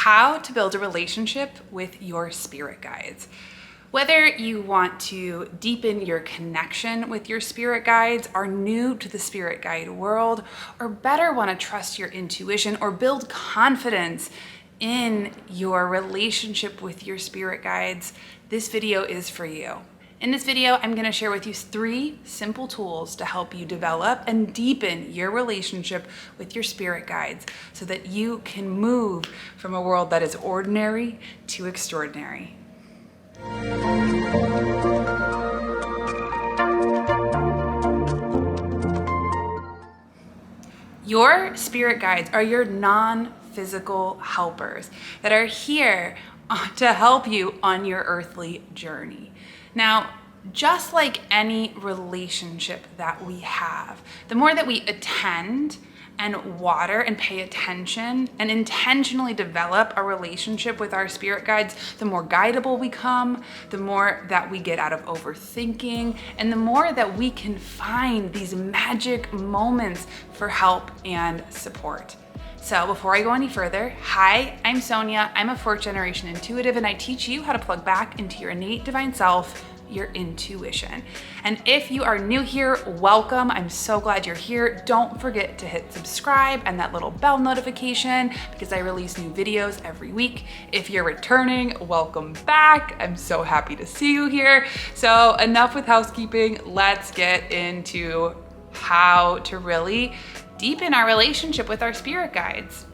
how to build a relationship with your spirit guides. Whether you want to deepen your connection with your spirit guides, are new to the spirit guide world, or better want to trust your intuition or build confidence in your relationship with your spirit guides, this video is for you. In this video, I'm going to share with you 3 simple tools to help you develop and deepen your relationship with your spirit guides so that you can move from a world that is ordinary to extraordinary. Your spirit guides are your non-physical helpers that are here to help you on your earthly journey. Now, just like any relationship that we have, the more that we attend and water and pay attention and intentionally develop a relationship with our spirit guides, the more guidable we come, the more that we get out of overthinking, and the more that we can find these magic moments for help and support. So before I go any further, hi, I'm Sonia. I'm a 4th generation intuitive, and I teach you how to plug back into your innate divine self, your intuition. And if you are new here, welcome. I'm so glad you're here. Don't forget to hit subscribe and that little bell notification because I release new videos every week. If you're returning, welcome back. I'm so happy to see you here. So enough with housekeeping. Let's get into how to really deepen our relationship with our spirit guides.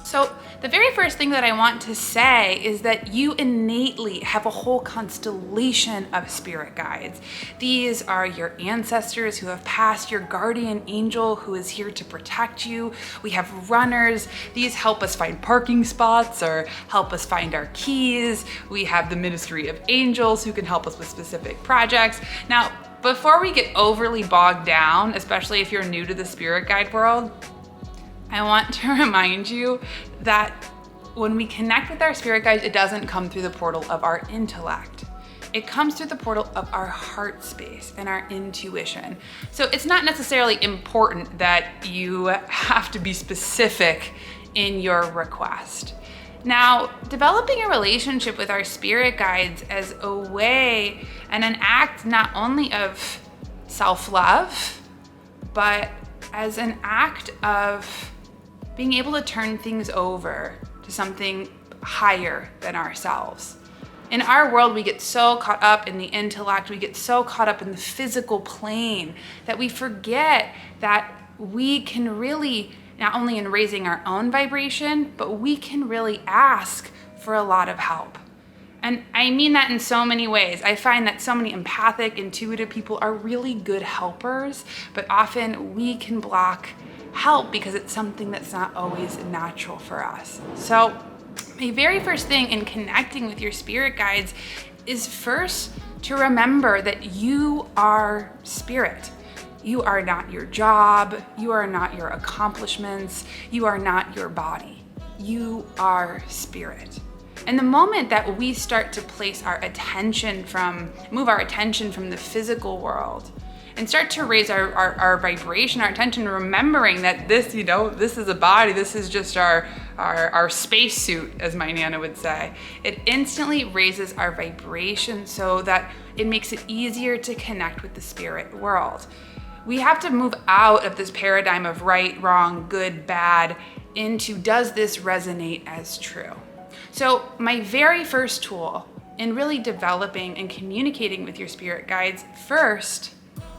So the very first thing that I want to say is that you innately have a whole constellation of spirit guides. These are your ancestors who have passed, your guardian angel who is here to protect you. We have runners. These help us find parking spots or help us find our keys. We have the ministry of angels who can help us with specific projects. Now, before we get overly bogged down, especially if you're new to the spirit guide world, I want to remind you that when we connect with our spirit guides, it doesn't come through the portal of our intellect. It comes through the portal of our heart space and our intuition. So it's not necessarily important that you have to be specific in your request. Now, developing a relationship with our spirit guides as a way and an act not only of self-love, but as an act of being able to turn things over to something higher than ourselves. In our world, we get so caught up in the intellect, we get so caught up in the physical plane that we forget that we can really, not only in raising our own vibration, but we can really ask for a lot of help. And I mean that in so many ways. I find that so many empathic, intuitive people are really good helpers, but often we can block help because it's something that's not always natural for us. So my very first thing in connecting with your spirit guides is first to remember that you are spirit. You are not your job. You are not your accomplishments. You are not your body. You are spirit. And the moment that we start to place our attention move our attention from the physical world and start to raise our vibration, our attention, remembering that this is a body, this is just our space suit, as my Nana would say. It instantly raises our vibration so that it makes it easier to connect with the spirit world. We have to move out of this paradigm of right, wrong, good, bad, into does this resonate as true? So my very first tool in really developing and communicating with your spirit guides first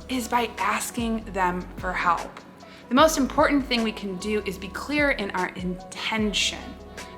is by asking them for help. The most important thing we can do is be clear in our intention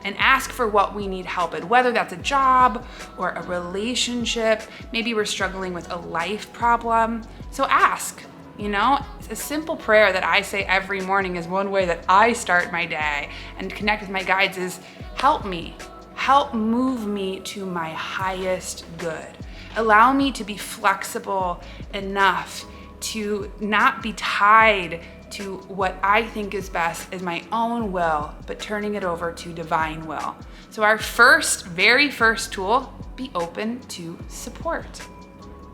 and ask for what we need help in, whether that's a job or a relationship. Maybe we're struggling with a life problem. So ask. It's a simple prayer that I say every morning is one way that I start my day and connect with my guides is, help me. Help move me to my highest good. Allow me to be flexible enough to not be tied to what I think is best as my own will, but turning it over to divine will. So our very first tool, be open to support.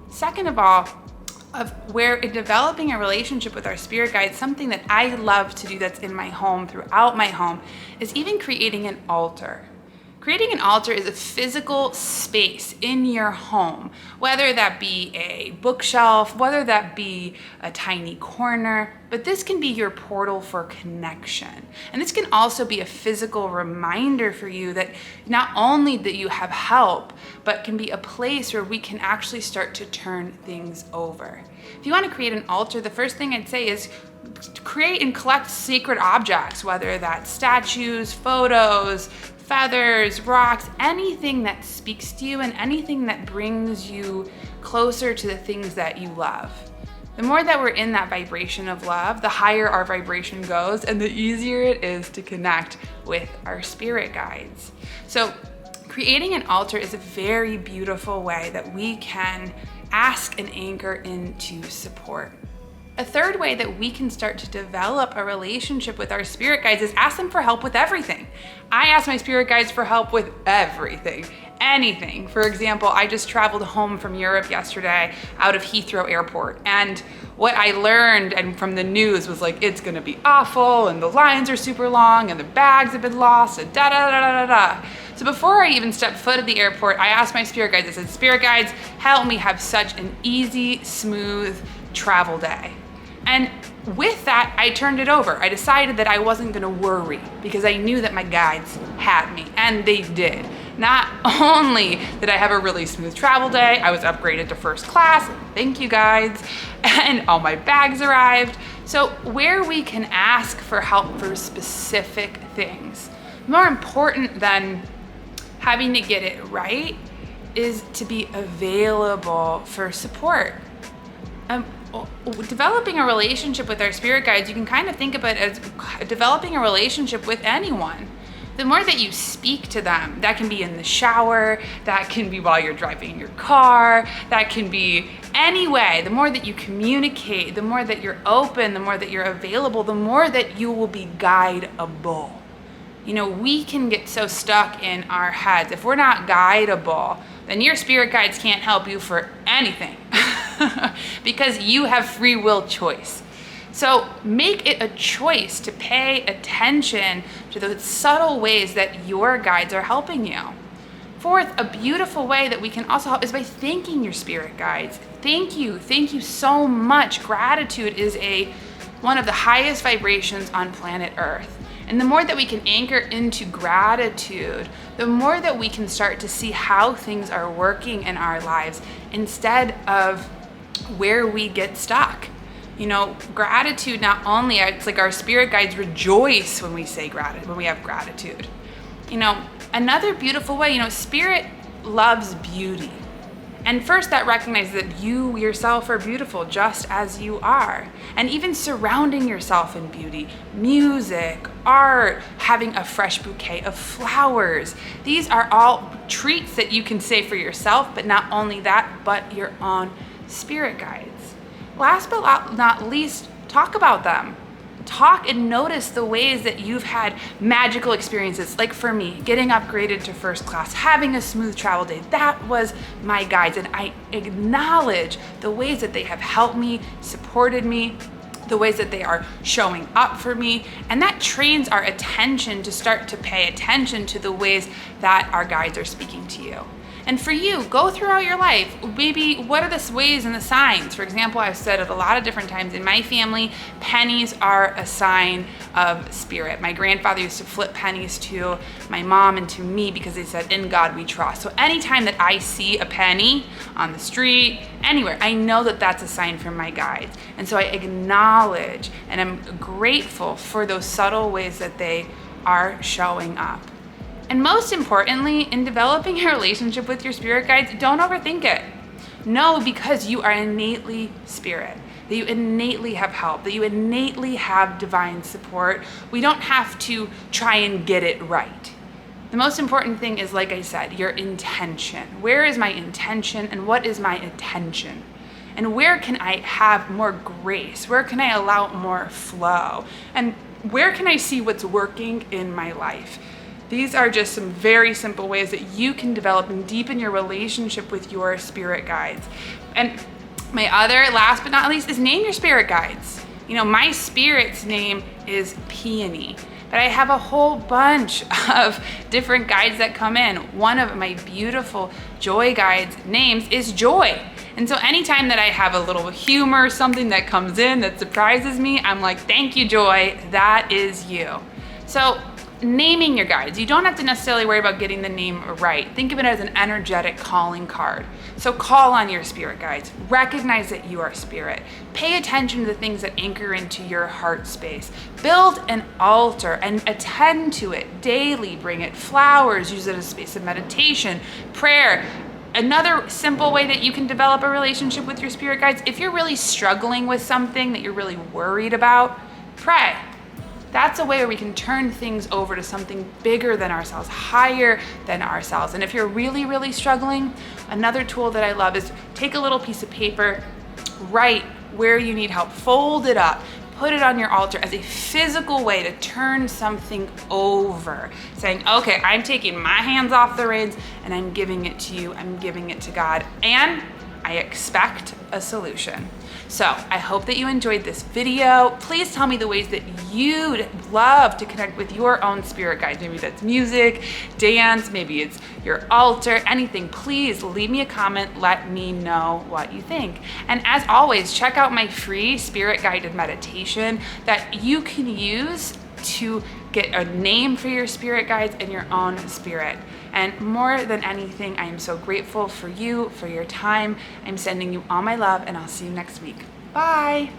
Second of all, in developing a relationship with our spirit guides, something that I love to do that's in my home, throughout my home, is even creating an altar. Creating an altar is a physical space in your home, whether that be a bookshelf, whether that be a tiny corner, but this can be your portal for connection. And this can also be a physical reminder for you that not only that you have help, but can be a place where we can actually start to turn things over. If you want to create an altar, the first thing I'd say is create and collect sacred objects, whether that's statues, photos, feathers, rocks, anything that speaks to you and anything that brings you closer to the things that you love. The more that we're in that vibration of love, the higher our vibration goes and the easier it is to connect with our spirit guides. So creating an altar is a very beautiful way that we can ask and anchor into support. A third way that we can start to develop a relationship with our spirit guides is ask them for help with everything. I ask my spirit guides for help with everything, anything. For example, I just traveled home from Europe yesterday out of Heathrow Airport, and what I learned and from the news was like, it's gonna be awful and the lines are super long and the bags have been lost and da da da da da da. So before I even stepped foot at the airport, I asked my spirit guides, I said, spirit guides, help me have such an easy, smooth travel day. And with that, I turned it over. I decided that I wasn't gonna worry because I knew that my guides had me, and they did. Not only did I have a really smooth travel day, I was upgraded to first class, thank you guides, and all my bags arrived. So where we can ask for help for specific things, more important than having to get it right is to be available for support. Developing a relationship with our spirit guides, you can kind of think of it as developing a relationship with anyone. The more that you speak to them, that can be in the shower, that can be while you're driving your car, that can be any way. The more that you communicate, the more that you're open, the more that you're available, the more that you will be guideable. You know, we can get so stuck in our heads. If we're not guideable, then your spirit guides can't help you for anything because you have free will choice. So make it a choice to pay attention to the subtle ways that your guides are helping you. Fourth, a beautiful way that we can also help is by thanking your spirit guides. Thank you so much. Gratitude is one of the highest vibrations on planet Earth. And the more that we can anchor into gratitude, the more that we can start to see how things are working in our lives instead of where we get stuck. You know, gratitude not only, it's like our spirit guides rejoice when we say gratitude, when we have gratitude. You know, another beautiful way, spirit loves beauty. And first that recognizes that you yourself are beautiful just as you are. And even surrounding yourself in beauty, music, art, having a fresh bouquet of flowers. These are all treats that you can say for yourself, but not only that, but your own spirit guides. Last but not least, talk about them. Talk and notice the ways that you've had magical experiences. Like for me, getting upgraded to first class, having a smooth travel day, that was my guides. And I acknowledge the ways that they have helped me, supported me, the ways that they are showing up for me. And that trains our attention to start to pay attention to the ways that our guides are speaking to you. And for you, go throughout your life, maybe what are the ways and the signs? For example, I've said it a lot of different times in my family, pennies are a sign of spirit. My grandfather used to flip pennies to my mom and to me because they said, in God we trust. So anytime that I see a penny on the street, anywhere, I know that that's a sign from my guides. And so I acknowledge and I'm grateful for those subtle ways that they are showing up. And most importantly, in developing a relationship with your spirit guides, don't overthink it. Know because you are innately spirit, that you innately have help, that you innately have divine support. We don't have to try and get it right. The most important thing is, like I said, your intention. Where is my intention and what is my attention? And where can I have more grace? Where can I allow more flow? And where can I see what's working in my life? These are just some very simple ways that you can develop and deepen your relationship with your spirit guides. And my other, last but not least, is name your spirit guides. My spirit's name is Peony. But I have a whole bunch of different guides that come in. One of my beautiful joy guides names is Joy. And so anytime that I have a little humor, something that comes in that surprises me, I'm like, thank you, Joy, that is you. So naming your guides, you don't have to necessarily worry about getting the name right. Think of it as an energetic calling card. So call on your spirit guides, recognize that you are spirit, pay attention to the things that anchor into your heart space, build an altar and attend to it daily, bring it flowers, use it as a space of meditation, prayer. Another simple way that you can develop a relationship with your spirit guides, if you're really struggling with something that you're really worried about, pray. That's a way where we can turn things over to something bigger than ourselves, higher than ourselves. And if you're really, really struggling, another tool that I love is take a little piece of paper, write where you need help, fold it up, put it on your altar as a physical way to turn something over, saying, okay, I'm taking my hands off the reins and I'm giving it to you, I'm giving it to God, and I expect a solution. So I hope that you enjoyed this video. Please tell me the ways that you'd love to connect with your own spirit guides. Maybe that's music, dance, maybe it's your altar, anything. Please leave me a comment. Let me know what you think. And as always, check out my free spirit guided meditation that you can use to get a name for your spirit guides and your own spirit. And more than anything, I am so grateful for you, for your time. I'm sending you all my love, and I'll see you next week. Bye.